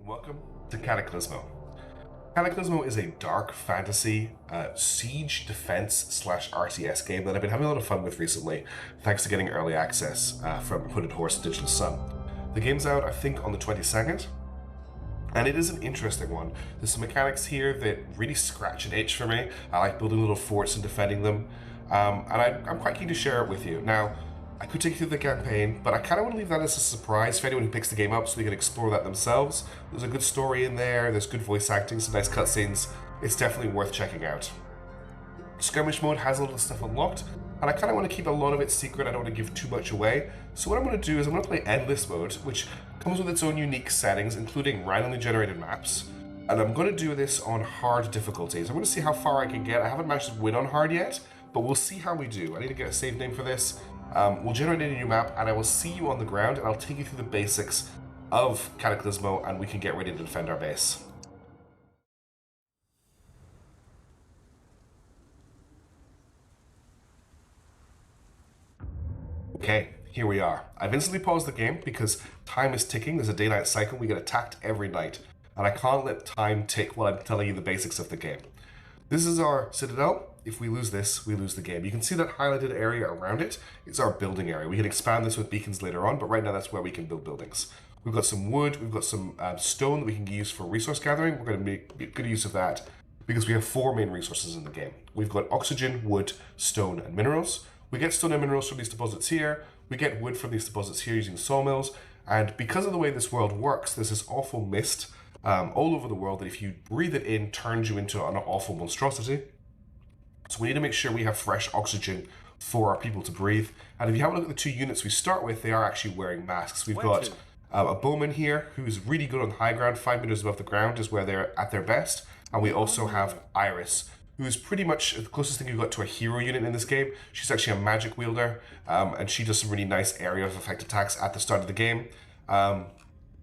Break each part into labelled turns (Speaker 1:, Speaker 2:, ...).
Speaker 1: Welcome to Cataclismo. Cataclismo is a dark fantasy siege defense slash RTS game that I've been having a lot of fun with recently, thanks to getting early access from Hooded Horse and Digital Sun. The game's out, I think, on the 22nd, and it is an interesting one. There's some mechanics here that really scratch an itch for me. I like building little forts and defending them, and I'm quite keen to share it with you. Now, I could take you through the campaign, but I kind of want to leave that as a surprise for anyone who picks the game up so they can explore that themselves. There's a good story in there, there's good voice acting, some nice cutscenes. It's definitely worth checking out. Skirmish mode has a lot of stuff unlocked, and I kind of want to keep a lot of it secret. I don't want to give too much away. So what I'm going to do is I'm going to play Endless mode, which comes with its own unique settings, including randomly generated maps. And I'm going to do this on hard difficulties. I'm going to see how far I can get. I haven't managed to win on hard yet, but we'll see how we do. I need to get a save name for this. We'll generate a new map, and I will see you on the ground, and I'll take you through the basics of Cataclismo, and we can get ready to defend our base. Okay, here we are. I've instantly paused the game because time is ticking. There's a day-night cycle. We get attacked every night, and I can't let time tick while I'm telling you the basics of the game. This is our citadel. If we lose this, we lose the game. You can see that highlighted area around it. It's our building area. We can expand this with beacons later on, but right now that's where we can build buildings. We've got some wood, we've got some stone that we can use for resource gathering. We're going to make good use of that because we have four main resources in the game. We've got oxygen, wood, stone, and minerals. We get stone and minerals from these deposits here. We get wood from these deposits here using sawmills. And because of the way this world works, there's this awful mist all over the world that if you breathe it in, turns you into an awful monstrosity. So we need to make sure we have fresh oxygen for our people to breathe. And if you have a look at the two units we start with, they are actually wearing masks. We've got a bowman here who's really good on high ground. 5 meters above the ground is where they're at their best. And we also have Iris, who's pretty much the closest thing you've got to a hero unit in this game. She's actually a magic wielder, and she does some really nice area of effect attacks at the start of the game. And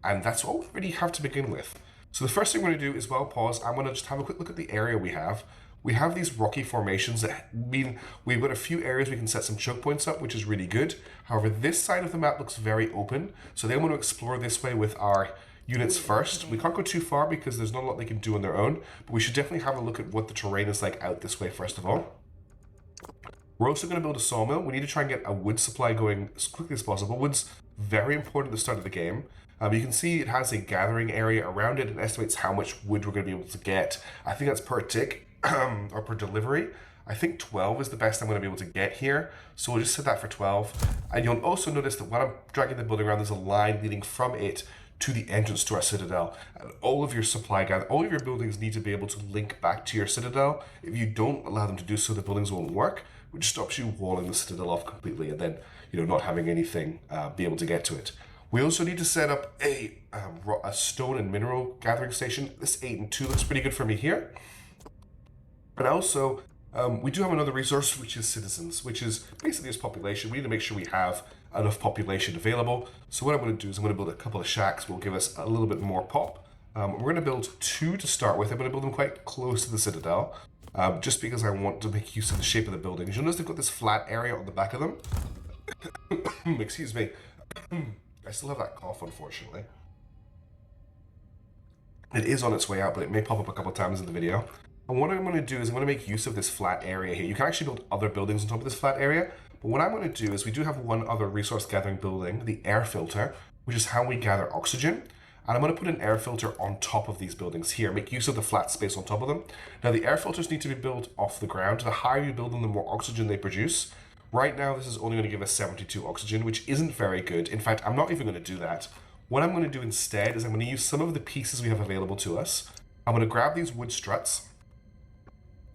Speaker 1: that's all we really have to begin with. So the first thing we're going to do is, well, pause. I'm going to just have a quick look at the area we have. We have these rocky formations that mean we've got a few areas we can set some choke points up, which is really good. However, this side of the map looks very open, so they want to explore this way with our units first. We can't go too far because there's not a lot they can do on their own, but we should definitely have a look at what the terrain is like out this way first of all. We're also going to build a sawmill. We need to try and get a wood supply going as quickly as possible. Wood's very important at the start of the game. You can see it has a gathering area around it and estimates how much wood we're going to be able to get. I think that's per tick. Or per delivery. I think 12 is the best I'm going to be able to get here. So we'll just set that for 12. And you'll also notice that when I'm dragging the building around, there's a line leading from it to the entrance to our citadel. And all of your supply gather, all of your buildings need to be able to link back to your citadel. If you don't allow them to do so, the buildings won't work, which stops you walling the citadel off completely and then, not having anything be able to get to it. We also need to set up a stone and mineral gathering station. This 8 and 2 looks pretty good for me here. And also, we do have another resource, which is citizens, which is basically just population. We need to make sure we have enough population available. So what I'm going to do is I'm going to build a couple of shacks. Will give us a little bit more pop. We're going to build 2 to start with. I'm going to build them quite close to the citadel, just because I want to make use of the shape of the buildings. You'll notice they've got this flat area on the back of them. Excuse me. I still have that cough, unfortunately. It is on its way out, but it may pop up a couple times in the video. And what I'm going to do is I'm going to make use of this flat area here. You can actually build other buildings on top of this flat area. But what I'm going to do is we do have one other resource gathering building, the air filter, which is how we gather oxygen. And I'm going to put an air filter on top of these buildings here, make use of the flat space on top of them. Now the air filters need to be built off the ground. The higher you build them, the more oxygen they produce. Right now, this is only going to give us 72 oxygen, which isn't very good. In fact, I'm not even going to do that. What I'm going to do instead is I'm going to use some of the pieces we have available to us. I'm going to grab these wood struts.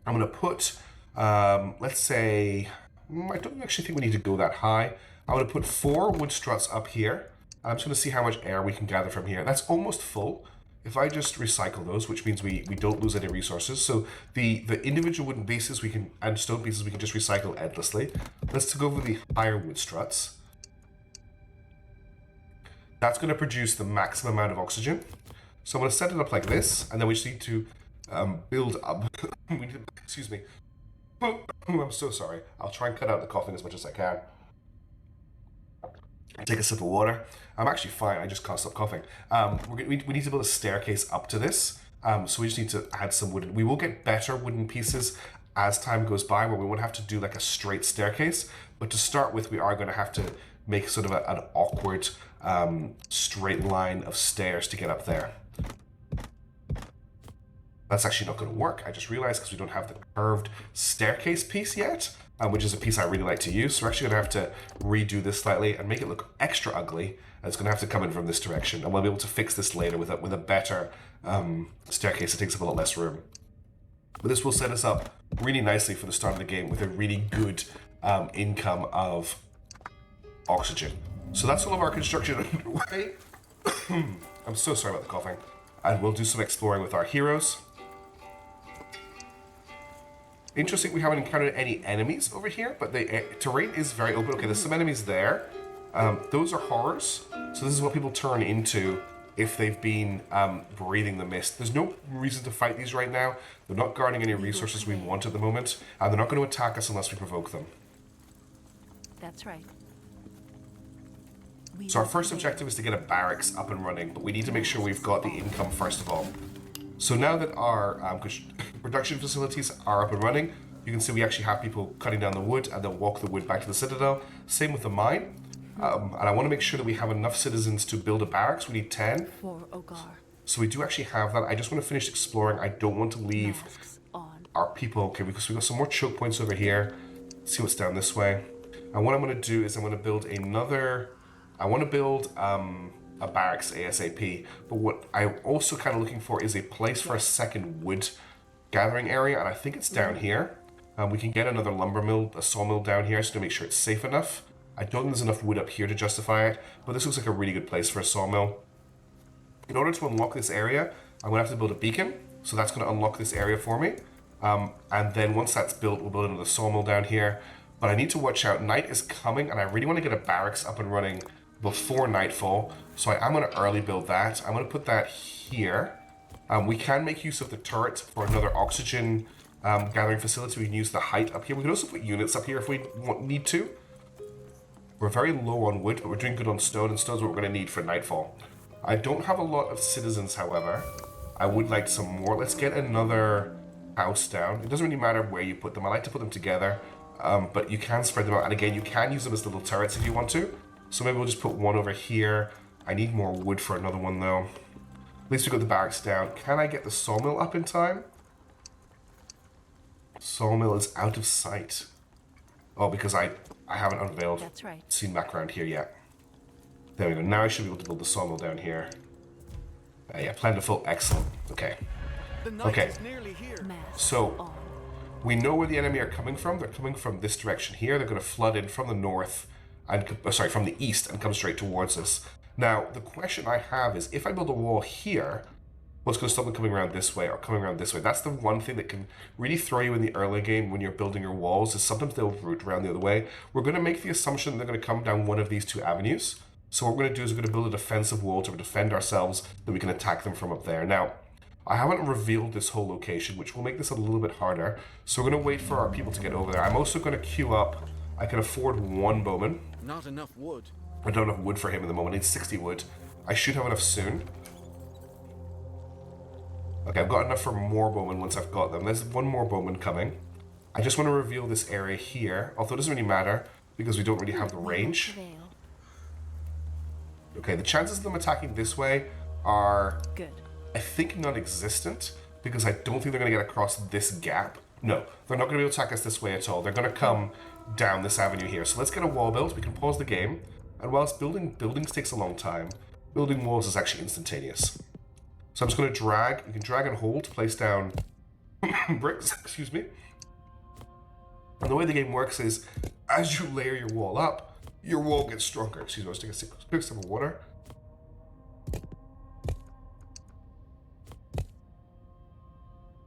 Speaker 1: I'm going to put, let's say, I don't actually think we need to go that high. I'm going to put 4 wood struts up here. I'm just going to see how much air we can gather from here. That's almost full. If I just recycle those, which means we don't lose any resources. So the individual wooden pieces and stone pieces we can just recycle endlessly. Let's go with the higher wood struts. That's going to produce the maximum amount of oxygen. So I'm going to set it up like this, and then we just need to build up. Excuse me. I'm so sorry. I'll try and cut out the coughing as much as I can. Take a sip of water. I'm actually fine. I just can't stop coughing. We need to build a staircase up to this. So we just need to add some wooden. We will get better wooden pieces as time goes by, where we won't have to do like a straight staircase. But to start with, we are going to have to make sort of an awkward straight line of stairs to get up there. That's actually not going to work. I just realized because we don't have the curved staircase piece yet, which is a piece I really like to use. So we're actually going to have to redo this slightly and make it look extra ugly. And it's going to have to come in from this direction. And we'll be able to fix this later with a better staircase that takes up a lot less room. But this will set us up really nicely for the start of the game with a really good income of oxygen. So that's all of our construction underway. I'm so sorry about the coughing. And we'll do some exploring with our heroes. Interesting, we haven't encountered any enemies over here, but the terrain is very open. Okay, there's some enemies there. Those are horrors. So this is what people turn into if they've been breathing the mist. There's no reason to fight these right now. They're not guarding any resources we want at the moment. And they're not going to attack us unless we provoke them.
Speaker 2: That's right.
Speaker 1: So our first objective is to get a barracks up and running, but we need to make sure we've got the income first of all. So now that our production facilities are up and running, you can see we actually have people cutting down the wood and they'll walk the wood back to the citadel. Same with the mine. And I want to make sure that we have enough citizens to build a barracks. We need 10.
Speaker 2: For Ogar.
Speaker 1: So we do actually have that. I just want to finish exploring. I don't want to leave our people. Okay, because we've got some more choke points over here. Let's see what's down this way. And what I'm going to do is I'm going to build another... I want to build a barracks ASAP, but what I'm also kind of looking for is a place for a second wood gathering area, and I think it's down here. We can get another lumber mill, a sawmill down here, just to make sure it's safe enough. I don't think there's enough wood up here to justify it, but this looks like a really good place for a sawmill. In order to unlock this area, I'm going to have to build a beacon, so that's going to unlock this area for me. And then once that's built, we'll build another sawmill down here. But I need to watch out. Night is coming, and I really want to get a barracks up and running before nightfall, so I'm going to early build that. I'm going to put that here. We can make use of the turret for another oxygen gathering facility. We can use the height up here. We can also put units up here if we need to. We're very low on wood, but we're doing good on stone, and stone's what we're going to need for nightfall. I don't have a lot of citizens, however. I would like some more. Let's get another house down. It doesn't really matter where you put them. I like to put them together, but you can spread them out. And again, you can use them as little turrets if you want to. So maybe we'll just put one over here. I need more wood for another one though. At least we got the barracks down. Can I get the sawmill up in time? Sawmill is out of sight. Oh, because I haven't unveiled scene background here yet. There we go. Now I should be able to build the sawmill down here. Yeah, plentiful. Excellent. Okay. Okay. So we know where the enemy are coming from. They're coming from this direction here. They're going to flood in from the north. And from the east and come straight towards us. Now, the question I have is, if I build a wall here, what's going to stop them coming around this way or coming around this way? That's the one thing that can really throw you in the early game when you're building your walls, is sometimes they'll route around the other way. We're going to make the assumption they're going to come down one of these two avenues. So what we're going to do is we're going to build a defensive wall to defend ourselves, that we can attack them from up there. Now, I haven't revealed this whole location, which will make this a little bit harder. So we're going to wait for our people to get over there. I'm also going to queue up. I can afford one bowman.
Speaker 3: Not enough wood.
Speaker 1: I don't have wood for him at the moment. I need 60 wood. I should have enough soon. Okay, I've got enough for more bowmen once I've got them. There's one more bowman coming. I just want to reveal this area here, although it doesn't really matter because we don't really have the range. Okay, the chances of them attacking this way are, I think, non-existent, because I don't think they're going to get across this gap. No, they're not going to be able to attack us this way at all. They're going to come down this avenue here. So let's get a wall built. We can pause the game. And whilst building buildings takes a long time, building walls is actually instantaneous. So I'm just going to drag. You can drag and hold to place down bricks. Excuse me. And the way the game works is, as you layer your wall up, your wall gets stronger. Excuse me, let's take a quick sip of water.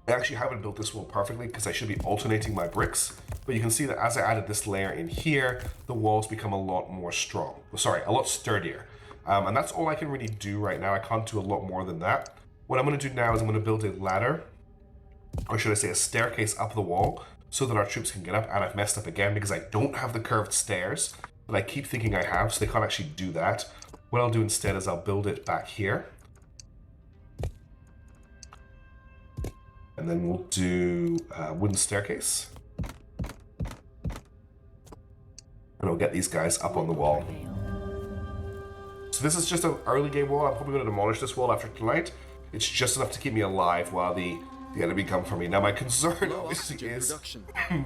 Speaker 1: I actually haven't built this wall perfectly because I should be alternating my bricks, but you can see that as I added this layer in here, the walls become a lot more strong. Sorry, a lot sturdier. And that's all I can really do right now. I can't do a lot more than that. What I'm going to do now is I'm going to build a ladder, or should I say a staircase up the wall, so that our troops can get up. And I've messed up again because I don't have the curved stairs. but I keep thinking I have, so they can't actually do that. What I'll do instead is I'll build it back here. And then we'll do a wooden staircase. And we'll get these guys up on the wall. So this is just an early game wall. I'm probably going to demolish this wall after tonight. It's just enough to keep me alive while the enemy come for me. Now my concern obviously is I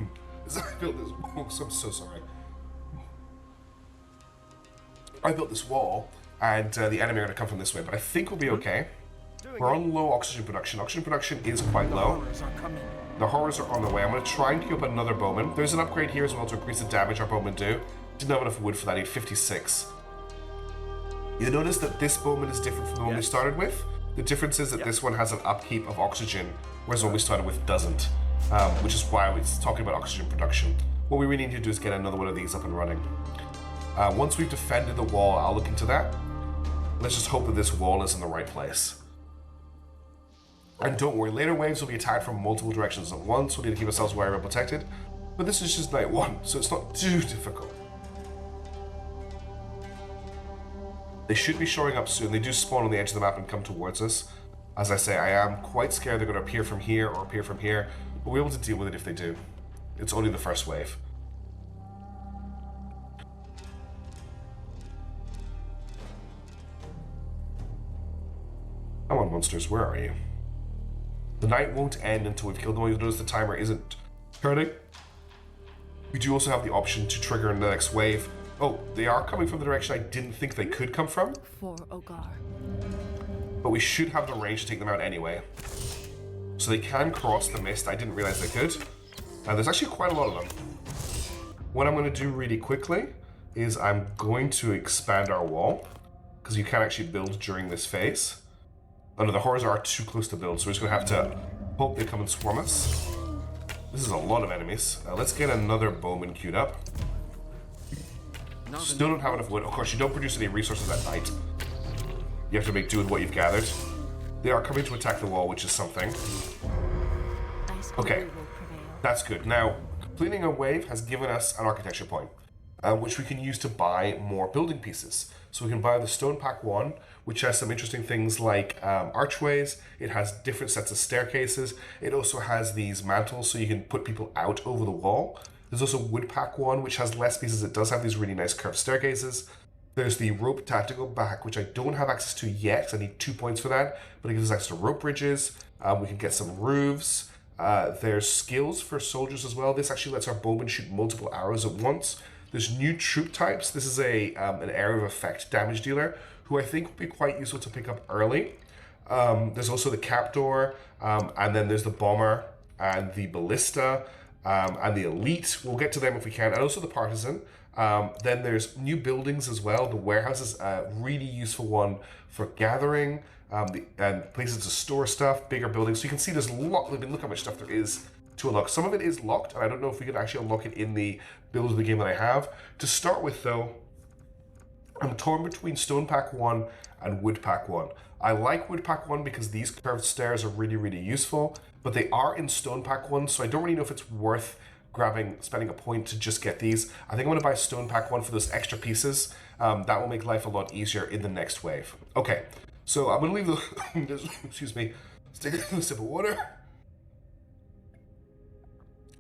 Speaker 1: built this wall, so I'm so sorry. I built this wall, and the enemy are going to come from this way, but I think we'll be okay. We're on low oxygen production. Oxygen production is quite low. The horrors are on the way. I'm going to try and queue up another bowman. There's an upgrade here as well to increase the damage our bowmen do. Didn't have enough wood for that. I need 56. You notice that this bowman is different from the one we started with. The difference is that this one has an upkeep of oxygen, whereas the one we started with doesn't. Which is why I was talking about oxygen production. What we really need to do is get another one of these up and running. Once we've defended the wall, I'll look into that. Let's just hope that this wall is in the right place. And don't worry, later waves will be attacked from multiple directions at once. We'll need to keep ourselves wary and protected. But this is just night one, so it's not too difficult. They should be showing up soon. They do spawn on the edge of the map and come towards us. As I say, I am quite scared they're going to appear from here or appear from here. But we'll be able to deal with it if they do. It's only the first wave. Come on, monsters, where are you? The night won't end until we've killed them. You'll notice the timer isn't turning. We do also have the option to trigger in the next wave. Oh, they are coming from the direction I didn't think they could come from.
Speaker 2: For Ogar.
Speaker 1: But we should have the range to take them out anyway. So they can cross the mist. I didn't realize they could. And there's actually quite a lot of them. What I'm going to do really quickly is I'm going to expand our wall, because you can actually build during this phase. Oh no, the horrors are too close to build, so we're just going to have to hope they come and swarm us. This is a lot of enemies. Let's get another bowman queued up. Still don't have enough wood. Of course, you don't produce any resources at night. You have to make do with what you've gathered. They are coming to attack the wall, which is something. Okay, that's good. Now, completing a wave has given us an architecture point, which we can use to buy more building pieces. So we can buy the Stone Pack 1, which has some interesting things like archways. It has different sets of staircases. It also has these mantles, so you can put people out over the wall. There's also Wood Pack 1, which has less pieces. It does have these really nice curved staircases. There's the Rope Tactical Pack, which I don't have access to yet. I need 2 points for that, but it gives us access to rope bridges. We can get some roofs. There's skills for soldiers as well. This actually lets our bowmen shoot multiple arrows at once. There's new troop types. This is an area of effect damage dealer, who I think will be quite useful to pick up early. There's also the Captor, and then there's the Bomber and the Ballista, and the Elite. We'll get to them if we can, and also the Partisan. Then there's new buildings as well. The Warehouse is a really useful one for gathering and places to store stuff, bigger buildings. So you can see there's a lot. Look how much stuff there is to unlock. Some of it is locked, and I don't know if we can actually unlock it in the build of the game that I have. To start with, though, I'm torn between Stone Pack 1 and Wood Pack 1. I like Wood Pack 1 because these curved stairs are really, really useful, but they are in Stone Pack 1, so I don't really know if it's worth spending a point to just get these. I think I'm going to buy Stone Pack 1 for those extra pieces. That will make life a lot easier in the next wave. Okay, so I'm going to leave the... excuse me. Let's take a sip of water.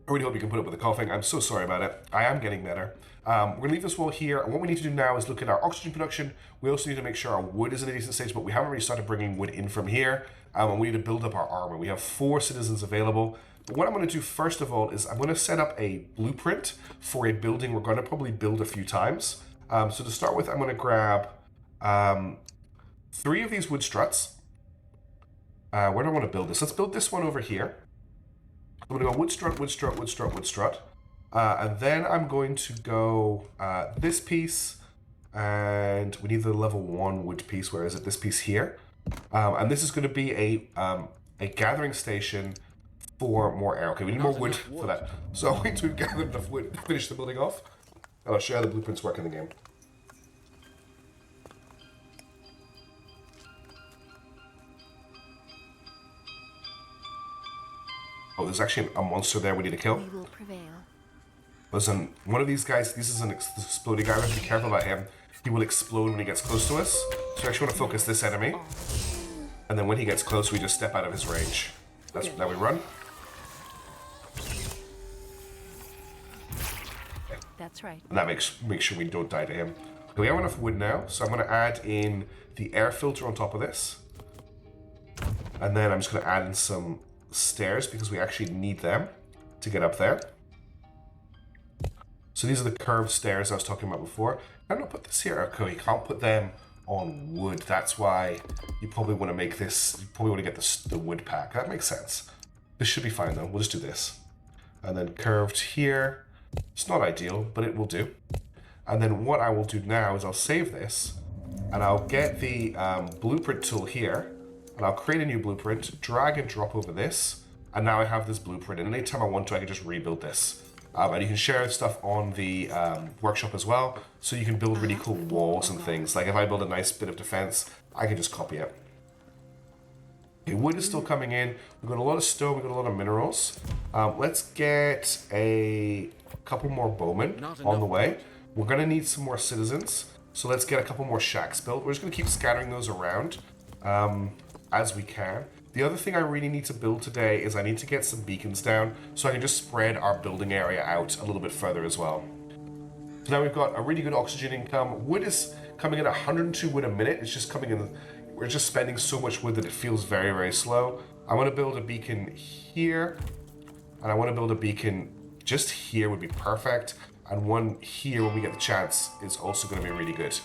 Speaker 1: I really hope you can put up with the coughing. I'm so sorry about it. I am getting better. We're going to leave this wall here, and what we need to do now is look at our oxygen production. We also need to make sure our wood is in a decent stage, but we haven't really started bringing wood in from here, and we need to build up our armor. We have 4 citizens available. But what I'm going to do first of all is I'm going to set up a blueprint for a building we're going to probably build a few times. So to start with, I'm going to grab 3 of these wood struts. Where do I want to build this? Let's build this one over here. I'm going to go wood strut, wood strut, wood strut, wood strut. And then I'm going to go this piece, and we need the level 1 wood piece. Where is it? This piece here. And this is going to be a gathering station for more air. Okay, we need more wood for that. So I'll wait till we've gathered enough wood to finish the building off, and I'll show you how the blueprints work in the game. Oh, there's actually a monster there we need to kill.
Speaker 2: We will prevail.
Speaker 1: Listen, one of these guys, this is an exploding guy. We have to be careful about him. He will explode when he gets close to us. So we actually want to focus this enemy. And then when he gets close, we just step out of his range. Now we run.
Speaker 2: That's right.
Speaker 1: And that makes sure we don't die to him. Okay, we have enough wood now, so I'm going to add in the air filter on top of this. And then I'm just going to add in some stairs because we actually need them to get up there. So these are the curved stairs I was talking about before. I'm going to put this here. Okay, you can't put them on wood. That's why you probably want to make this, you probably want to get the wood pack. That makes sense. This should be fine though. We'll just do this. And then curved here. It's not ideal, but it will do. And then what I will do now is I'll save this and I'll get the blueprint tool here and I'll create a new blueprint, drag and drop over this. And now I have this blueprint, and anytime I want to, I can just rebuild this. And you can share stuff on the workshop as well, so you can build really cool walls and things. Like if I build a nice bit of defense, I can just copy it. Okay, wood is still coming in. We've got a lot of stone, we've got a lot of minerals. Let's get a couple more bowmen on the way. We're gonna need some more citizens, so let's get a couple more shacks built. We're just gonna keep scattering those around as we can. The other thing I really need to build today is I need to get some beacons down so I can just spread our building area out a little bit further as well. So now we've got a really good oxygen income. Wood is coming in at 102 wood a minute. It's just coming in, we're just spending so much wood that it feels very, very slow. I want to build a beacon here, and I want to build a beacon just here would be perfect. And one here when we get the chance is also going to be really good.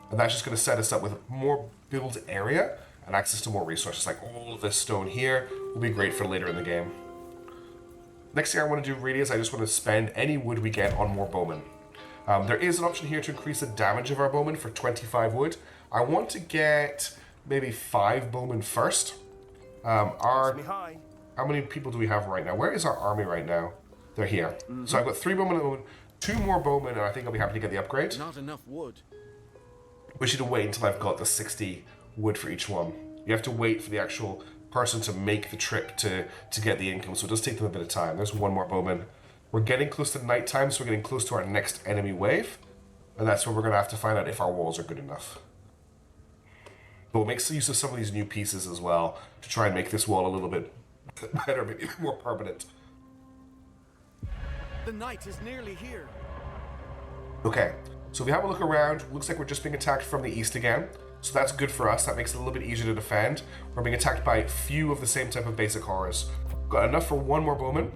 Speaker 1: And that's just going to set us up with more build area and access to more resources. Like all of this stone here will be great for later in the game. Next thing I want to do really is I just want to spend any wood we get on more bowmen. There is an option here to increase the damage of our bowmen for 25 wood. I want to get maybe 5 bowmen first. How many people do we have right now? Where is our army right now? They're here. So I've got 3 bowmen at the moment, 2 more bowmen, and I think I'll be happy to get the upgrade.
Speaker 3: Not enough wood.
Speaker 1: We should wait until I've got the 60 wood for each one. You have to wait for the actual person to make the trip to get the income, so it does take them a bit of time. There's 1 more bowman. We're getting close to nighttime, so we're getting close to our next enemy wave, and that's where we're going to have to find out if our walls are good enough. But we'll make use of some of these new pieces as well to try and make this wall a little bit better, maybe more permanent.
Speaker 3: The night is nearly here.
Speaker 1: Okay, so if we have a look around, looks like we're just being attacked from the east again. So that's good for us. That makes it a little bit easier to defend. We're being attacked by a few of the same type of basic horrors. Got enough for 1 more bowman.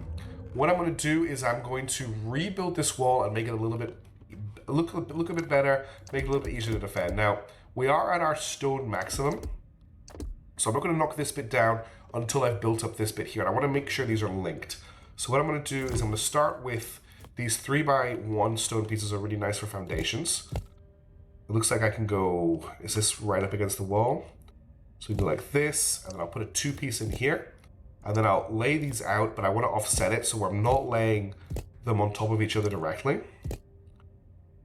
Speaker 1: What I'm going to do is I'm going to rebuild this wall and make it a little bit look a bit better, make it a little bit easier to defend. Now, we are at our stone maximum, so I'm not going to knock this bit down until I've built up this bit here. And I want to make sure these are linked. So what I'm going to do is I'm going to start with these 3x1 stone pieces are really nice for foundations. It looks like I can go, is this right up against the wall? So we do like this, and then I'll put a 2-piece in here, and then I'll lay these out, but I want to offset it so I'm not laying them on top of each other directly.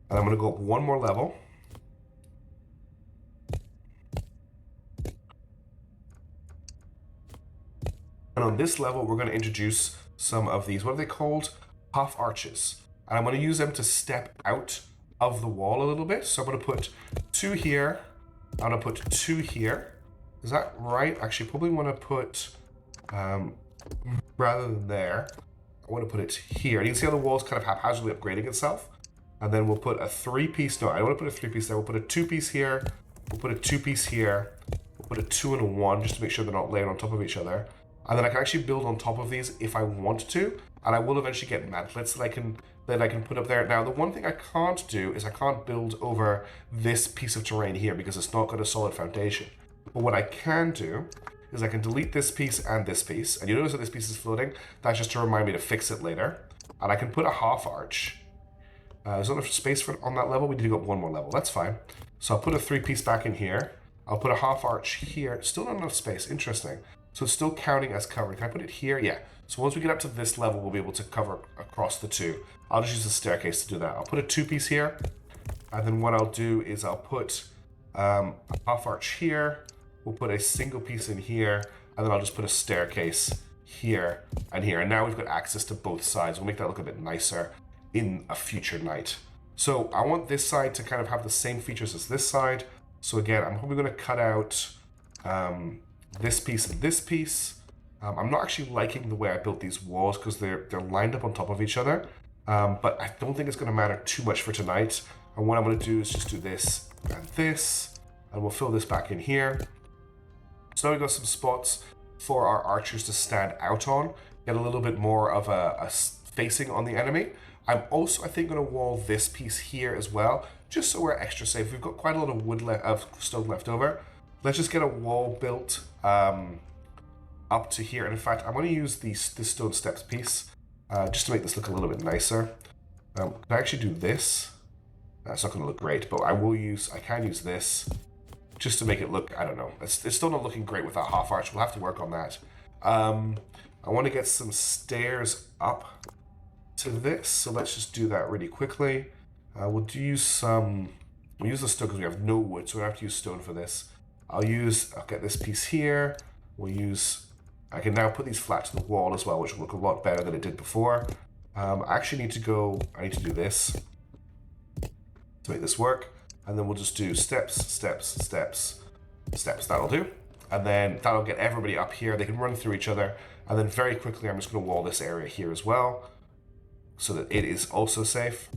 Speaker 1: And I'm going to go up 1 more level. And on this level, we're going to introduce some of these, what are they called? Half arches. And I'm going to use them to step out of the wall a little bit. So I'm going to put 2 here. I'm going to put 2 here. Is that right? Actually, probably want to put, rather than there, I want to put it here. And you can see how the wall's kind of haphazardly upgrading itself. And then we'll put a 3-piece, no, I don't want to put a 3-piece there. We'll put a 2-piece here. We'll put a 2-piece here. We'll put a 2 and a 1 just to make sure they're not laying on top of each other. And then I can actually build on top of these if I want to. And I will eventually get mantlets that I can put up there. Now, the one thing I can't do is I can't build over this piece of terrain here because it's not got a solid foundation. But what I can do is I can delete this piece and this piece. And you notice that this piece is floating. That's just to remind me to fix it later. And I can put a half arch. There's not enough space for on that level. We need to go up 1 more level. That's fine. So I'll put a 3-piece back in here. I'll put a half arch here. Still not enough space. Interesting. So it's still counting as covered. Can I put it here? Yeah. So once we get up to this level, we'll be able to cover across the 2. I'll just use the staircase to do that. I'll put a 2-piece here. And then what I'll do is I'll put a half arch here. We'll put a single piece in here. And then I'll just put a staircase here and here. And now we've got access to both sides. We'll make that look a bit nicer. in a future night. So I want this side to kind of have the same features as this side. So again, I'm probably going to cut out this piece and this piece. I'm not actually liking the way I built these walls because they're lined up on top of each other. But I don't think it's going to matter too much for tonight. And what I'm going to do is just do this and this, and we'll fill this back in here. So now we've got some spots for our archers to stand out on, get a little bit more of a facing on the enemy. I'm also, I think, going to wall this piece here as well, just so we're extra safe. We've got quite a lot of stone left over. Let's just get a wall built up to here. And in fact, I'm going to use this stone steps piece just to make this look a little bit nicer. Can I actually do this? That's not going to look great, but I can use this just to make it look, I don't know. It's still not looking great with that half arch. We'll have to work on that. I want to get some stairs up to this, so let's just do that really quickly. We'll use the stone because we have no wood, so we have to use stone for this. I'll get this piece here. I can now put these flat to the wall as well, which will look a lot better than it did before. I need to do this to make this work. And then we'll just do steps, steps, steps, steps. That'll do. And then that'll get everybody up here. They can run through each other. And then very quickly, I'm just going to wall this area here as well, so that it is also safe.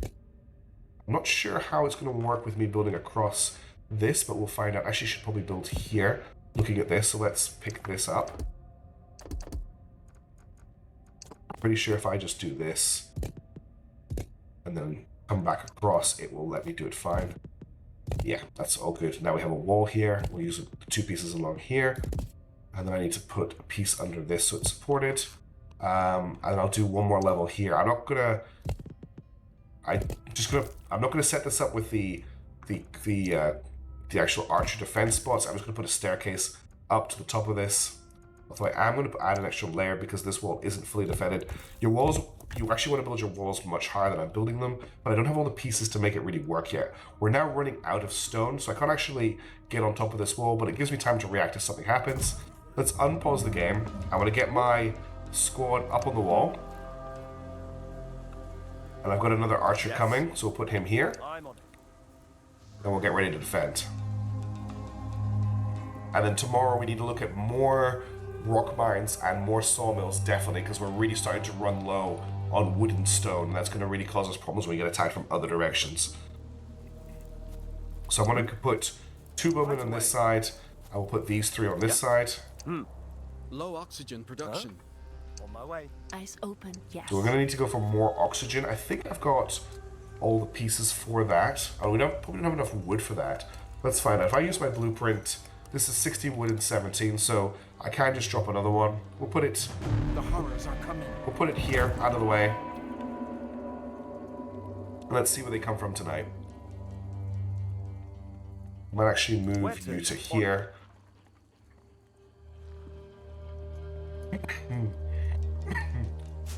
Speaker 1: I'm not sure how it's going to work with me building across this, but we'll find out. Actually, I should probably build here, looking at this. So let's pick this up. Pretty sure if I just do this and then come back across, it will let me do it fine. Yeah, that's all good. Now we have a wall here. We'll use the two pieces along here. And then I need to put a piece under this so it's supported. And I'll do one more level here. I'm not gonna set this up with the actual archer defense spots. I'm just gonna put a staircase up to the top of this. Although I am going to add an extra layer because this wall isn't fully defended. You actually want to build your walls much higher than I'm building them, but I don't have all the pieces to make it really work yet. We're now running out of stone, so I can't actually get on top of this wall, but it gives me time to react if something happens. Let's unpause the game. I'm going to get my squad up on the wall. And I've got another archer coming, so we'll put him here.
Speaker 3: I'm on it.
Speaker 1: Then we'll get ready to defend. And then tomorrow we need to look at more rock mines and more sawmills, definitely, because we're really starting to run low on wood and stone, and that's going to really cause us problems when we get attacked from other directions. So I'm going to put 2 bowmen on this side. I will put these 3 on this side.
Speaker 3: Low oxygen production.
Speaker 4: On my way.
Speaker 2: Eyes open, yes.
Speaker 1: So we're going to need to go for more oxygen. I think I've got all the pieces for that. Oh, we probably don't have enough wood for that. Let's find out. If I use my blueprint, this is 16 wood and 17, so I can just drop another one. We'll put it
Speaker 3: The horrors are coming.
Speaker 1: We'll put it here, out of the way. And let's see where they come from tonight. I might actually move you to here.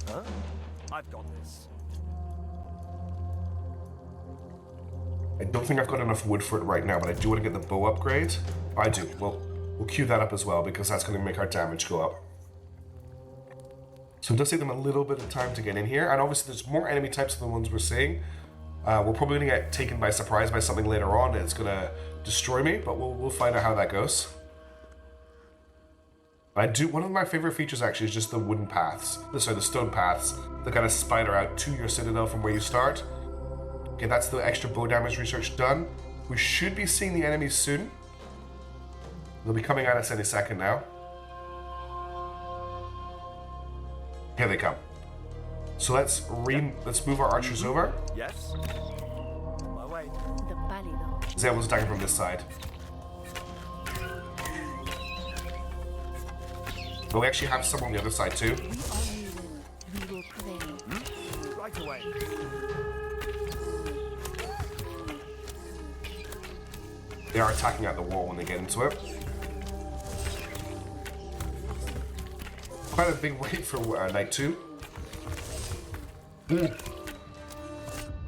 Speaker 4: Huh? I've got this.
Speaker 1: I don't think I've got enough wood for it right now, but I do want to get the bow upgrade. I do. We'll queue that up as well, because that's going to make our damage go up. So it does take them a little bit of time to get in here, and obviously there's more enemy types than the ones we're seeing. We're probably going to get taken by surprise by something later on, and it's going to destroy me, but we'll find out how that goes. One of my favorite features actually is just the wooden paths. The stone paths that kind of spider out to your citadel from where you start. Okay, that's the extra bow damage research done. We should be seeing the enemies soon. They'll be coming at us any second now. Here they come. So let's move our archers over.
Speaker 4: Yes. On my way.
Speaker 2: The pálido.
Speaker 1: Zeal's attacking from this side. But we actually have some on the other side too.
Speaker 2: We all will prevail.
Speaker 4: Right away.
Speaker 1: They are attacking at the wall when they get into it. Quite a big wait for night 2.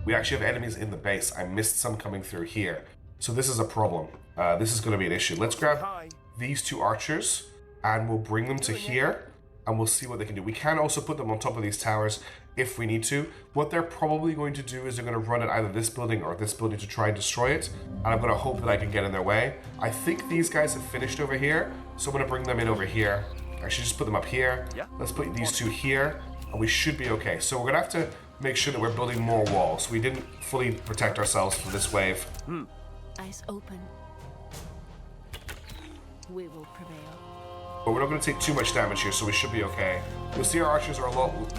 Speaker 1: We actually have enemies in the base. I missed some coming through here. So this is a problem. This is going to be an issue. Let's grab these 2 archers and we'll bring them to here. and we'll see what they can do. We can also put them on top of these towers if we need to. What they're probably going to do is they're going to run at either this building or this building to try and destroy it, and I'm going to hope that I can get in their way. I think these guys have finished over here, so I'm going to bring them in over here. I should just put them up here.
Speaker 4: Yeah.
Speaker 1: Let's put these two here, and we should be okay. So we're going to have to make sure that we're building more walls. We didn't fully protect ourselves from this wave.
Speaker 2: Eyes open. We will prevail.
Speaker 1: But we're not going to take too much damage here, so we should be okay. You'll see our archers are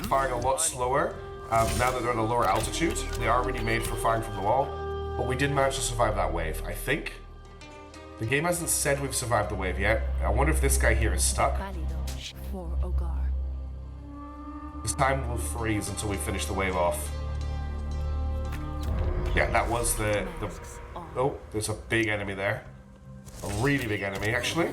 Speaker 1: firing a lot slower now that they're at a lower altitude. They are really made for firing from the wall, but we did manage to survive that wave, I think. The game hasn't said we've survived the wave yet. I wonder if this guy here is stuck.
Speaker 2: Válido for Ogar.
Speaker 1: This time will freeze until we finish the wave off. Yeah, that was the oh, there's a big enemy there. A really big enemy, actually.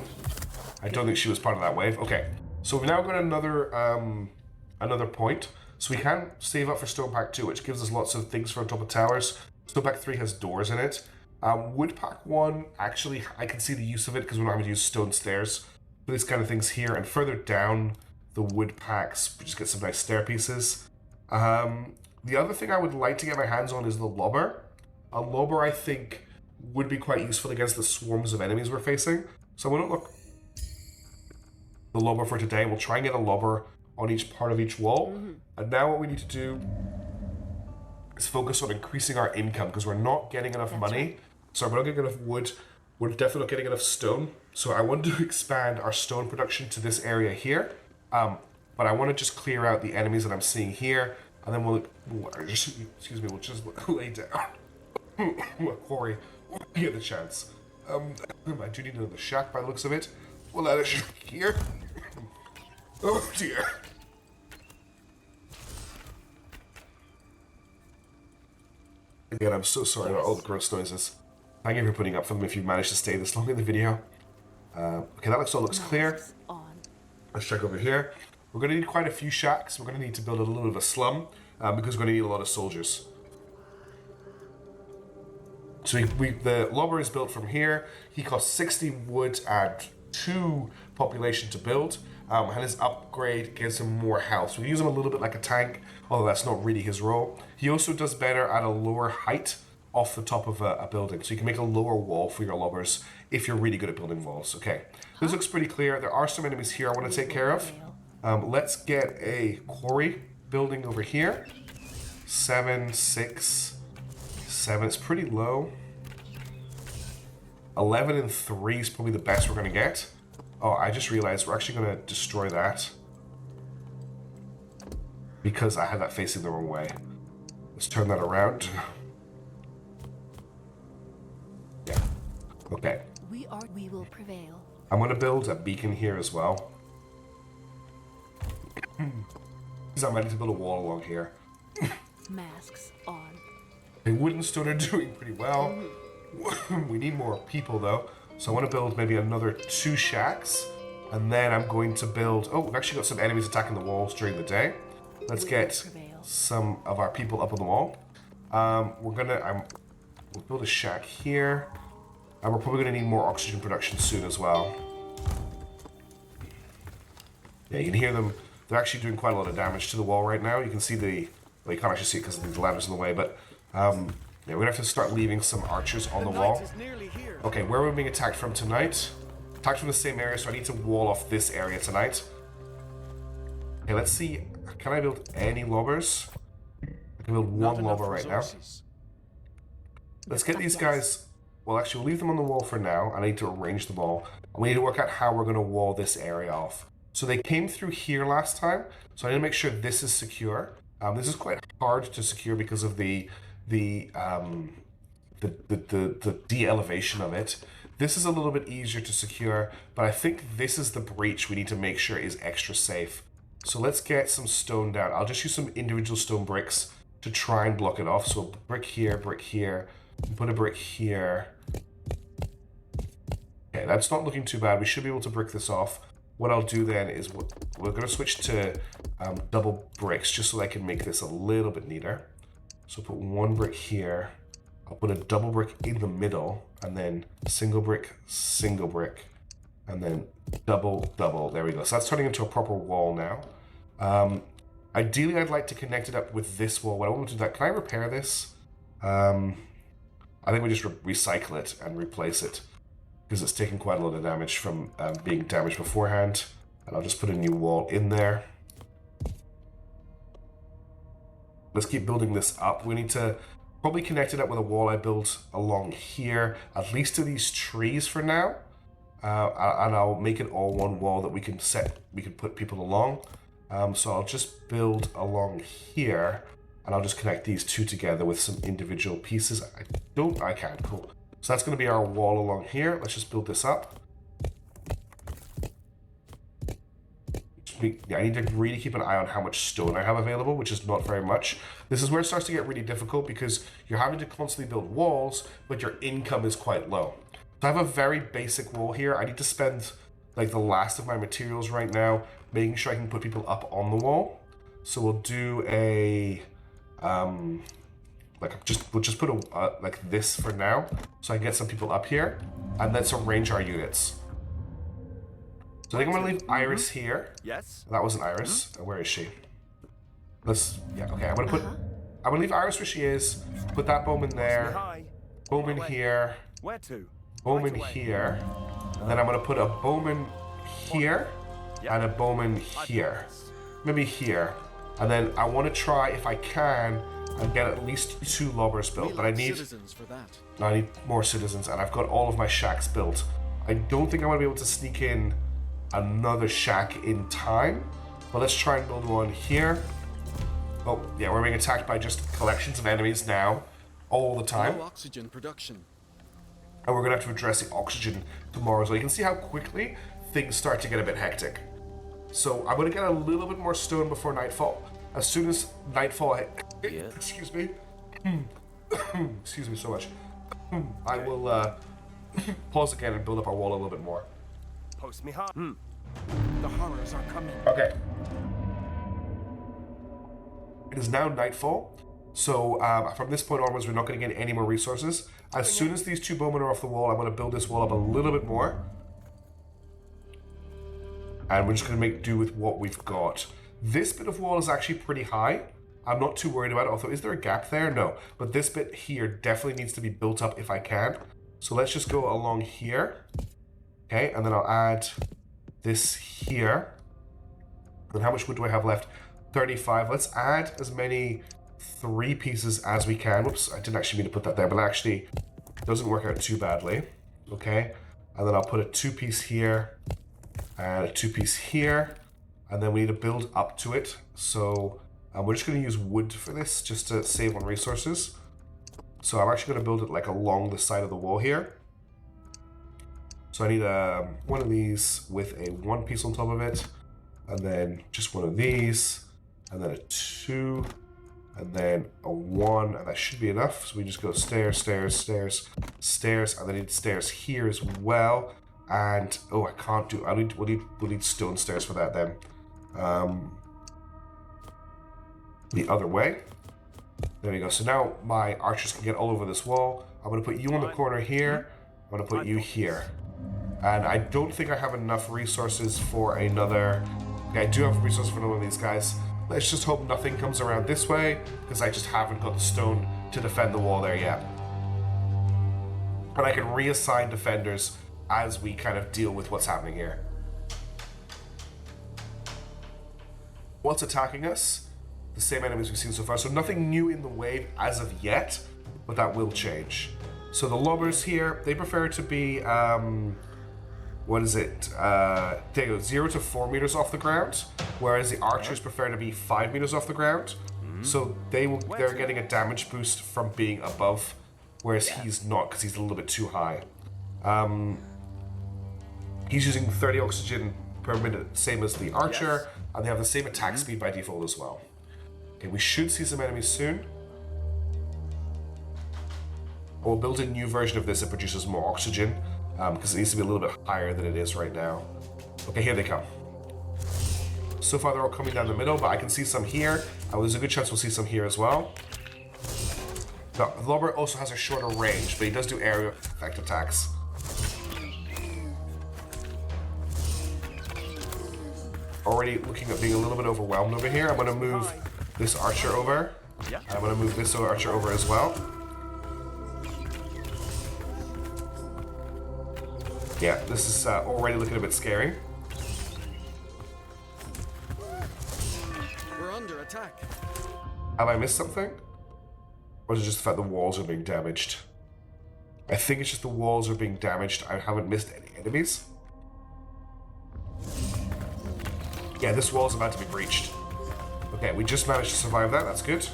Speaker 1: I don't think she was part of that wave. Okay, so we've now got another point. So we can save up for Stone Pack 2, which gives us lots of things for on top of towers. Stone Pack 3 has doors in it. Wood Pack 1, actually, I can see the use of it because we're not having to use stone stairs for these kind of things here. And further down the wood packs, we just get some nice stair pieces. The other thing I would like to get my hands on is the lobber. A lobber, I think, would be quite useful against the swarms of enemies we're facing. So I'm going to look the lobber for today. We'll try and get a lobber on each part of each wall. And now what we need to do is focus on increasing our income because we're not getting enough money.
Speaker 2: Right.
Speaker 1: So we're not getting enough wood. We're definitely not getting enough stone. So I want to expand our stone production to this area here. But I want to just clear out the enemies that I'm seeing here. And then we'll just lay down. Quarry, get the chance. I do need another shack by the looks of it. We'll add a shack here. Oh dear. Again, I'm so sorry about all the gross noises. Thank you for putting up for them if you've managed to stay this long in the video. Okay, that looks clear.
Speaker 2: Masks on.
Speaker 1: Let's check over here. We're going to need quite a few shacks. We're going to need to build a little bit of a slum because we're going to need a lot of soldiers. So the lobber is built from here. He costs 60 wood and 2 population to build. And his upgrade gives him more health. So we use him a little bit like a tank, although that's not really his role. He also does better at a lower height off the top of a building. So you can make a lower wall for your lobbers if you're really good at building walls. Okay, this looks pretty clear. There are some enemies here I want to take care of. Let's get a quarry building over here. 7, 6, 7. It's pretty low. 11 and 3 is probably the best we're going to get. Oh, I just realized we're actually going to destroy that. Because I had that facing the wrong way. Let's turn that around. Yeah. Okay.
Speaker 2: We will prevail.
Speaker 1: I'm going to build a beacon here as well. Because I'm ready to build a wall along here.
Speaker 2: Masks on.
Speaker 1: The wood and stone are doing pretty well. We need more people though. So I want to build maybe another 2 shacks. And then I'm going to build... Oh, we've actually got some enemies attacking the walls during the day. Let's get some of our people up on the wall. We'll build a shack here. And we're probably going to need more oxygen production soon as well. Yeah, you can hear them. They're actually doing quite a lot of damage to the wall right now. You can see the... Well, you can't actually see it because the ladder's in the way, but... yeah, we're going to have to start leaving some archers on the wall. Okay, where are we being attacked from tonight? Attacked from the same area, so I need to wall off this area tonight. Okay, let's see. Can I build any lobbers? I can build one lobber right now. Let's get these guys... Well, actually, we'll leave them on the wall for now. I need to arrange them all. And we need to work out how we're going to wall this area off. So they came through here last time, so I need to make sure this is secure. This is quite hard to secure because of the de-elevation of it. This is a little bit easier to secure, but I think this is the breach we need to make sure is extra safe. So let's get some stone down. I'll just use some individual stone bricks to try and block it off. So brick here, put a brick here. Okay, that's not looking too bad. We should be able to brick this off. What I'll do then is we're going to switch to double bricks just so I can make this a little bit neater. So put 1 brick here. I'll put a double brick in the middle and then single brick, and then double, double. There we go. So that's turning into a proper wall now. Ideally, I'd like to connect it up with this wall. What I want to do that. Can I repair this? I think we just recycle it and replace it because it's taking quite a lot of damage from being damaged beforehand. And I'll just put a new wall in there. Let's keep building this up. We need to probably connect it up with a wall I built along here, at least to these trees for now. And I'll make it all one wall that we can put people along. So I'll just build along here, and I'll just connect these two together with some individual pieces. I can, cool. So that's going to be our wall along here. Let's just build this up. I need to really keep an eye on how much stone I have available, which is not very much. This is where it starts to get really difficult because you're having to constantly build walls, but your income is quite low. So I have a very basic wall here. I need to spend like the last of my materials right now making sure I can put people up on the wall. So we'll do a we'll just put a like this for now, so I can get some people up here, and let's arrange our units. So I think I'm gonna leave Iris here.
Speaker 4: Yes.
Speaker 1: That wasn't Iris. Where is she? Okay. I'm gonna leave Iris where she is. Put that bowman there.
Speaker 4: Hi.
Speaker 1: Bowman here.
Speaker 4: Where to?
Speaker 1: Bowman
Speaker 4: Right away.
Speaker 1: here. And then I'm gonna put a bowman here and a bowman here. Maybe here. And then I want to try if I can and get at least 2 lobbers built. But I need
Speaker 3: citizens for that.
Speaker 1: I need more citizens, and I've got all of my shacks built. I don't think I'm gonna be able to sneak in another shack in time, but let's try and build one here. Oh yeah, we're being attacked by just collections of enemies now all the time,
Speaker 3: Low oxygen production.
Speaker 1: and we're gonna have to address the oxygen tomorrow. So you can see how quickly things start to get a bit hectic. So I'm gonna get a little bit more stone before nightfall. As soon as nightfall excuse me excuse me so much, I will pause again and build up our wall a little bit more.
Speaker 4: Post me hard. The horrors are coming.
Speaker 1: Okay. It is now nightfall, so from this point onwards, we're not going to get any more resources. As soon as these 2 bowmen are off the wall, I'm going to build this wall up a little bit more. And we're just going to make do with what we've got. This bit of wall is actually pretty high. I'm not too worried about it, although is there a gap there? No. But this bit here definitely needs to be built up if I can. So let's just go along here. Okay, and then I'll add this here. And how much wood do I have left? 35. Let's add as many 3 pieces as we can. Whoops, I didn't actually mean to put that there, but actually it doesn't work out too badly. Okay, and then I'll put a 2-piece here and a 2-piece here. And then we need to build up to it. So we're just going to use wood for this just to save on resources. So I'm actually going to build it like along the side of the wall here. So I need one of these with a 1 piece on top of it, and then just one of these, and then a 2, and then a 1, and that should be enough. So we just go stairs, stairs, stairs, stairs, and then I need stairs here as well. And oh, I can't do. We'll need stone stairs for that then. The other way. There we go. So now my archers can get all over this wall. I'm gonna put you on the corner here. I'm gonna put you here. And I don't think I have enough resources for another. Okay, I do have resources for one of these guys. Let's just hope nothing comes around this way, because I just haven't got the stone to defend the wall there yet. But I can reassign defenders as we kind of deal with what's happening here. What's attacking us? The same enemies we've seen so far. So nothing new in the wave as of yet, but that will change. So the lobbers here, they prefer to be, what is it? They go 0 to 4 meters off the ground, whereas the archers prefer to be 5 meters off the ground. So they're getting a damage boost from being above, whereas he's not, because he's a little bit too high. He's using 30 oxygen per minute, same as the archer, and they have the same attack speed by default as well. Okay, we should see some enemies soon. We'll build a new version of this that produces more oxygen, because it needs to be a little bit higher than it is right now. Okay, here they come. So far they're all coming down the middle, but I can see some here. There's a good chance we'll see some here as well. The lobber also has a shorter range, but he does do area effect attacks. already looking at being a little bit overwhelmed over here. I'm going to move this archer over.
Speaker 4: Yeah.
Speaker 1: I'm going to move this archer over as well. Yeah, this is already looking a bit scary.
Speaker 3: We're under attack.
Speaker 1: Have I missed something? Or is it just the fact the walls are being damaged? I think it's just the walls are being damaged. I haven't missed any enemies. Yeah, this wall's about to be breached. Okay, we just managed to survive that. That's good.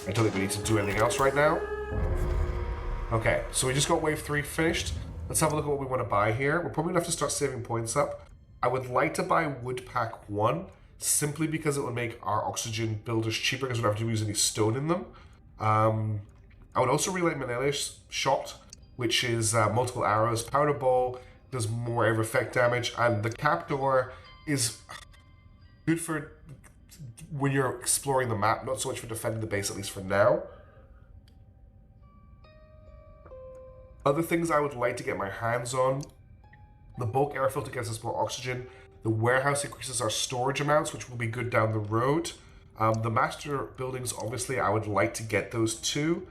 Speaker 1: I don't think we need to do anything else right now. Okay, so we just got wave 3 finished. Let's have a look at what we want to buy here. We're probably going to have to start saving points up. I would like to buy wood pack 1, simply because it would make our oxygen builders cheaper because we don't have to use any stone in them. I would also really like Menele's shot, which is multiple arrows. Powder ball does more air effect damage, and the captor is good for when you're exploring the map, not so much for defending the base, at least for now. Other things I would like to get my hands on: the bulk air filter gets us more oxygen. The warehouse increases our storage amounts, which will be good down the road. The master buildings, obviously, I would like to get those too.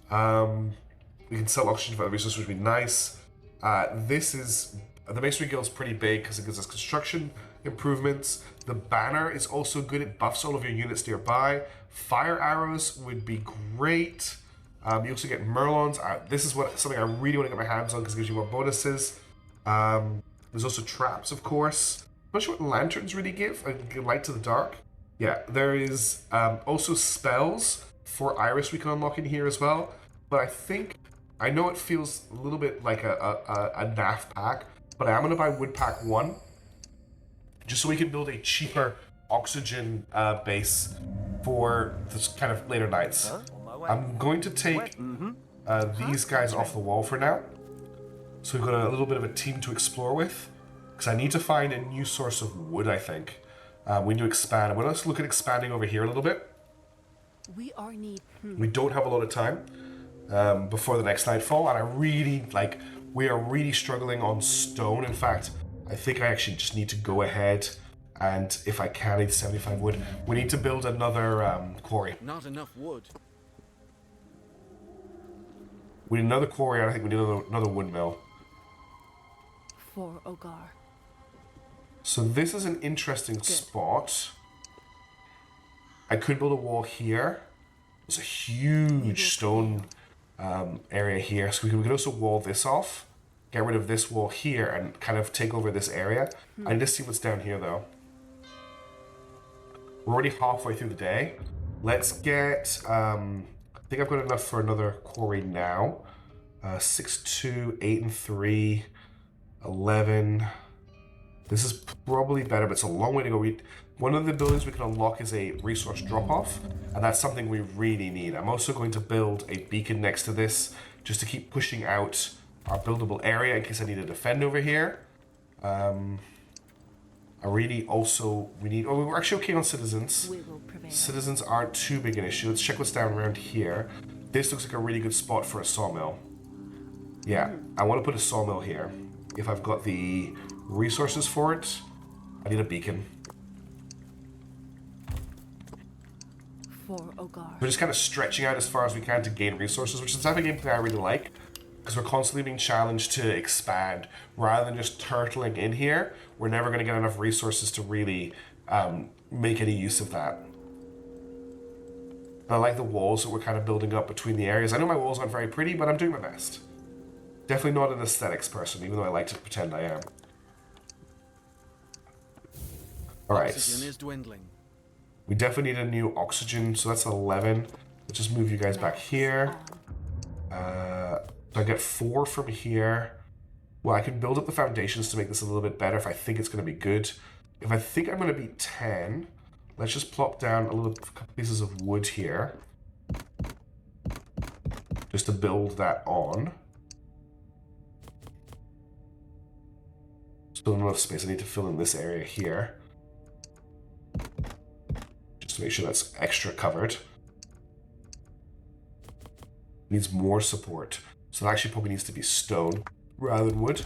Speaker 1: We can sell oxygen for other resources, which would be nice. The Masonry Guild is pretty big because it gives us construction improvements. The banner is also good. It buffs all of your units nearby. Fire arrows would be great. You also get Merlons. This is something I really want to get my hands on because it gives you more bonuses. There's also traps, of course. I'm not sure what lanterns really give. Light to the dark. Yeah, there is also spells for Iris we can unlock in here as well. But I know it feels a little bit like a naff pack, but I am going to buy wood pack 1 just so we can build a cheaper oxygen base for this kind of later nights. I'm going to take these guys off the wall for now. So we've got a little bit of a team to explore with. Because I need to find a new source of wood, I think. We need to expand. I'm going to look at expanding over here a little bit.
Speaker 2: We
Speaker 1: don't have a lot of time before the next nightfall. And we are really struggling on stone. In fact, I think I actually just need to go ahead and, if I can, need 75 wood. We need to build another quarry.
Speaker 3: Not enough wood.
Speaker 1: We need another quarry, and I think we need another wood mill.
Speaker 2: For Ogar.
Speaker 1: So this is an interesting spot. I could build a wall here. There's a huge stone area here. So we could also wall this off. Get rid of this wall here and kind of take over this area. I need to see what's down here though. We're already halfway through the day. Let's get... I think I've got enough for another quarry now. 6, 2, 8, and 3... 11. This is probably better, but it's a long way to go. One of the buildings we can unlock is a resource drop-off, and that's something we really need. I'm also going to build a beacon next to this, just to keep pushing out our buildable area in case I need to defend over here. We're actually okay on citizens.
Speaker 2: We will prevail.
Speaker 1: Citizens aren't too big an issue. Let's check what's down around here. This looks like a really good spot for a sawmill. Yeah, I want to put a sawmill here. If I've got the resources for it, I need a beacon.
Speaker 2: For Ogar.
Speaker 1: We're just kind of stretching out as far as we can to gain resources, which is the type of gameplay I really like, because we're constantly being challenged to expand. Rather than just turtling in here, we're never going to get enough resources to really make any use of that. And I like the walls that we're kind of building up between the areas. I know my walls aren't very pretty, but I'm doing my best. Definitely not an aesthetics person, even though I like to pretend I am. Alright.
Speaker 3: Oxygen is dwindling.
Speaker 1: We definitely need a new oxygen, so that's 11. Let's just move you guys back here. So I get 4 from here. Well, I can build up the foundations to make this a little bit better if I think it's going to be good. If I think I'm going to be 10, let's just plop down a couple pieces of wood here. Just to build that on. Still enough space. I need to fill in this area here. Just to make sure that's extra covered. Needs more support. So it actually probably needs to be stone rather than wood.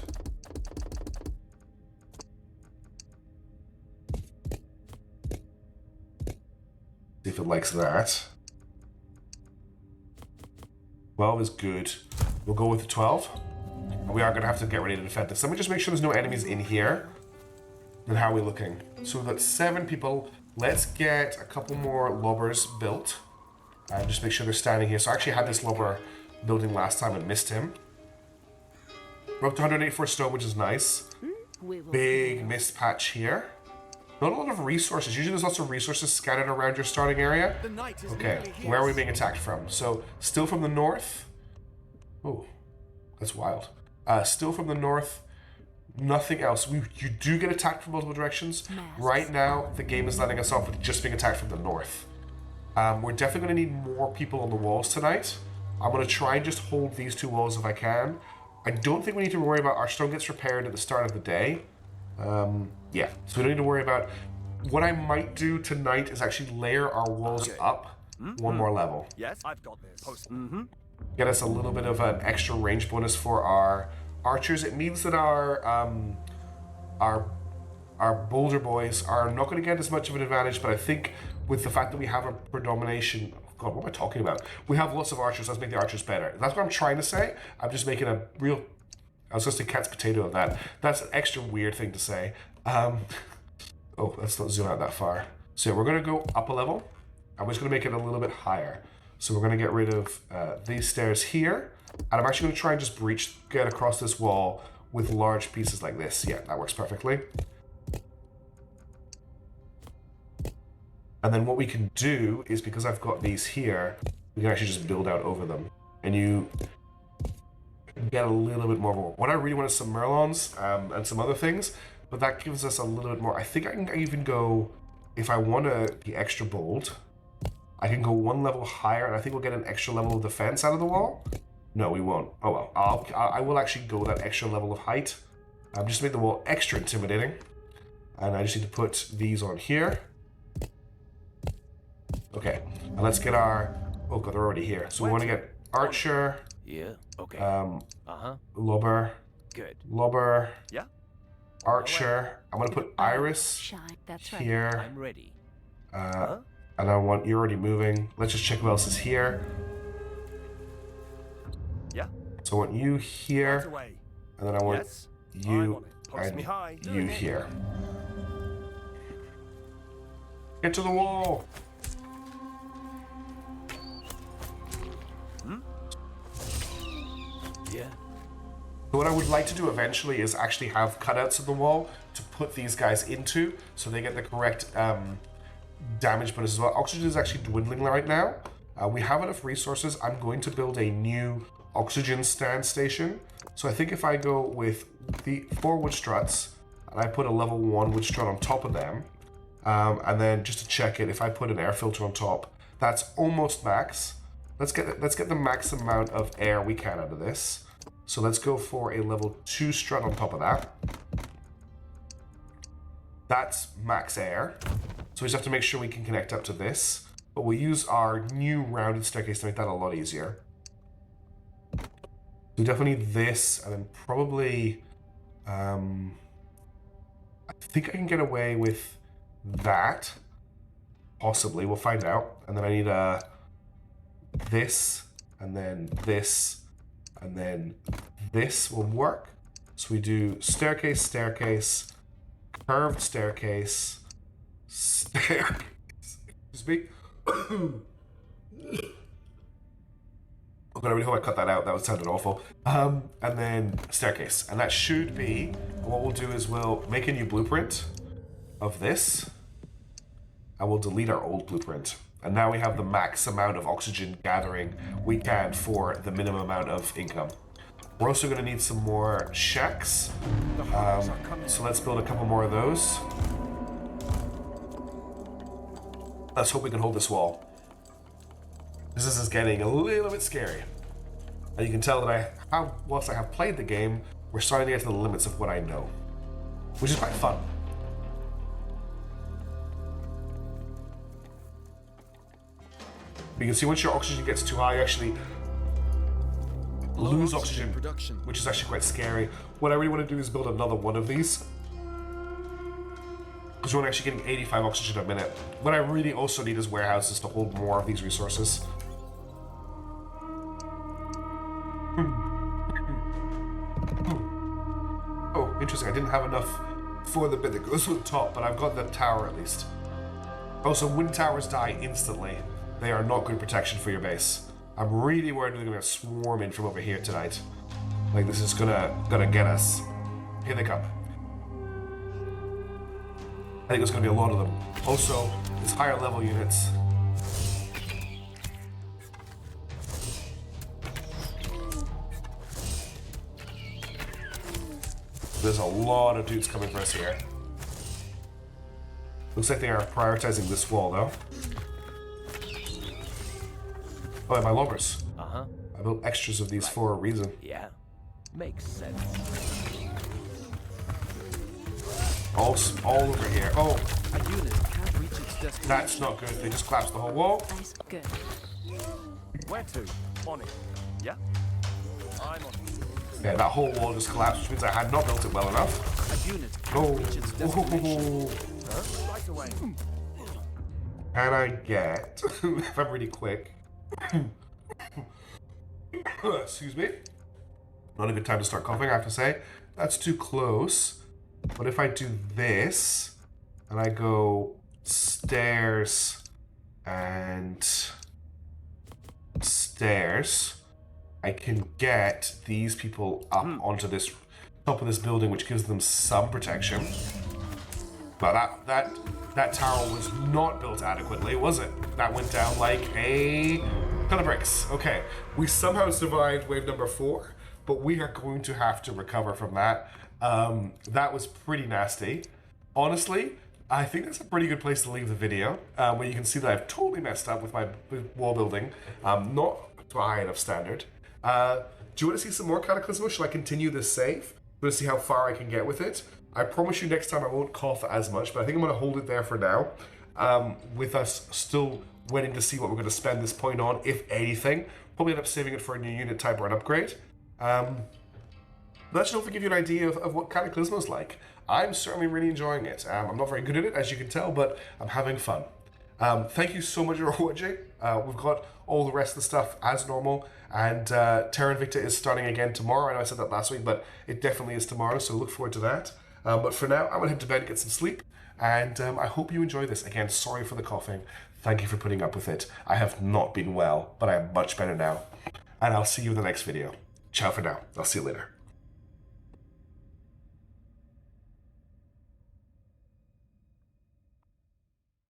Speaker 1: if it likes that. 12 is good. We'll go with the 12. We are going to have to get ready to defend this. Let me just make sure there's no enemies in here. And how are we looking? So we've got 7 people. Let's get a couple more lobbers built. Just make sure they're standing here. So I actually had this lobber building last time and missed him. We're up to 184 stone, which is nice. Big mist patch here. Not a lot of resources. Usually there's lots of resources scattered around your starting area.
Speaker 3: The night is
Speaker 1: Okay,
Speaker 3: nearly here.
Speaker 1: where are we being attacked from? So, still from the north. Oh, that's wild. Still from the north. Nothing else. You do get attacked from multiple directions.
Speaker 2: Masks.
Speaker 1: Right now, the game is letting us off with just being attacked from the north. We're definitely going to need more people on the walls tonight. I'm going to try and just hold these 2 walls if I can. I don't think we need to worry about our stone gets repaired at the start of the day. Yeah, so we don't need to worry about... What I might do tonight is actually layer our walls up one more level.
Speaker 4: Yes, I've got this. Post.
Speaker 1: Get us a little bit of an extra range bonus for our archers. It means that our boulder boys are not going to get as much of an advantage, but I think with the fact that we have a predomination... God, what am I talking about? We have lots of archers. Let's make the archers better. That's what I'm trying to say. I'm just making a real... I was just a cat's potato of that. That's an extra weird thing to say. Oh, let's not zoom out that far. So we're going to go up a level. I'm just going to make it a little bit higher. So we're going to get rid of these stairs here. And I'm actually going to try and just get across this wall with large pieces like this. Yeah, that works perfectly. And then what we can do is, because I've got these here, we can actually just build out over them. And you get a little bit more. What I really want is some Merlons and some other things, but that gives us a little bit more. I think I can even go, if I want to be extra bold, I can go 1 level higher, and I think we'll get an extra level of defense out of the wall. No, we won't. Oh well, I will actually go that extra level of height. Just to make the wall extra intimidating. And I just need to put these on here. Okay, and let's get our... Oh god, they're already here. So we want to get Archer.
Speaker 4: Yeah. Okay.
Speaker 1: Lobber.
Speaker 4: Good.
Speaker 1: Lobber.
Speaker 4: Yeah.
Speaker 1: Archer. I'm gonna put Iris
Speaker 2: Shine. That's right.
Speaker 1: here.
Speaker 4: I'm ready.
Speaker 1: And I want... You're already moving. Let's just check who else is here.
Speaker 4: Yeah.
Speaker 1: So I want you
Speaker 4: Right
Speaker 1: here.
Speaker 4: away.
Speaker 1: And then I want
Speaker 4: Yes.
Speaker 1: you
Speaker 4: I'm on it. Post me high.
Speaker 1: and you here. Get to the wall!
Speaker 4: Yeah.
Speaker 1: So what I would like to do eventually is actually have cutouts of the wall to put these guys into, so they get the correct damage bonus as well. Oxygen is actually dwindling right now. We have enough resources. I'm going to build a new oxygen stand station. So I think if I go with the 4 wood struts, and I put a level 1 wood strut on top of them, and then just to check it, if I put an air filter on top, that's almost max. Let's get the max amount of air we can out of this. So let's go for a level 2 strut on top of that. That's max air. So we just have to make sure we can connect up to this. But we'll use our new rounded staircase to make that a lot easier. So definitely this, and then probably... I think I can get away with that. Possibly, we'll find out. And then I need this, and then this, and then this will work. So we do staircase, staircase, curved staircase, staircase. Excuse me. Oh god, I really hope I cut that out. That sounded awful. And then staircase. And that should be, what we'll do is we'll make a new blueprint of this. And we'll delete our old blueprint. And now we have the max amount of oxygen gathering we can for the minimum amount of income. We're also going to need some more shacks. So let's build a couple more of those. Let's hope we can hold this wall. This is getting a little bit scary. And you can tell that whilst I have played the game, we're starting to get to the limits of what I know. Which is quite fun. You can see once your oxygen gets too high, you actually lose oxygen,
Speaker 3: production.
Speaker 1: which is actually quite scary. What I really want to do is build another one of these. Because we're only actually getting 85 oxygen a minute. What I really also need is warehouses to hold more of these resources. Oh, interesting. I didn't have enough for the bit that goes to the top, but I've got the tower at least. Oh, so wind towers die instantly. They are not good protection for your base. I'm really worried they're gonna swarm in from over here tonight. Like this is gonna get us. Here they come. I think there's gonna be a lot of them. Also, these higher level units. There's a lot of dudes coming for us here. Looks like they are prioritizing this wall, though. Oh, and my loggers.
Speaker 5: Uh-huh.
Speaker 1: I built extras of these for a reason.
Speaker 5: Yeah. Makes sense.
Speaker 1: All over here. Oh,
Speaker 3: A unit can't reach its destination.
Speaker 1: that's not good. They just collapsed the whole wall.
Speaker 2: Nice. Good.
Speaker 4: Where to? On it. Yeah. I'm on it.
Speaker 1: Yeah, that whole wall just collapsed, which means I had not built it well enough.
Speaker 3: A unit can't
Speaker 1: Oh,
Speaker 3: reach its destination.
Speaker 4: Right away.
Speaker 1: Can I get, if I'm really quick, excuse me, not a good time to start coughing, I have to say. That's too close. But if I do this, and I go stairs and stairs, I can get these people up onto this top of this building, which gives them some protection. But that tower was not built adequately, was it? That went down like a ton of bricks. Okay, we somehow survived wave number 4, but we are going to have to recover from that. That was pretty nasty. Honestly, I think that's a pretty good place to leave the video, where you can see that I've totally messed up with my wall building, not to a high enough standard. Do you want to see some more Cataclismo? Shall I continue this save? I'm going to see how far I can get with it. I promise you next time I won't cough as much, but I think I'm going to hold it there for now, with us still waiting to see what we're going to spend this point on, if anything. Probably end up saving it for a new unit type or an upgrade. That should hopefully give you an idea of what Cataclismo's like. I'm certainly really enjoying it. I'm not very good at it, as you can tell, but I'm having fun. Thank you so much for watching. We've got all the rest of the stuff as normal, and Terra Invicta is starting again tomorrow. I know I said that last week, but it definitely is tomorrow, so look forward to that. But for now, I'm going to head to bed and get some sleep, and I hope you enjoy this. Again, sorry for the coughing. Thank you for putting up with it. I have not been well, but I am much better now. And I'll see you in the next video. Ciao for now. I'll see you later.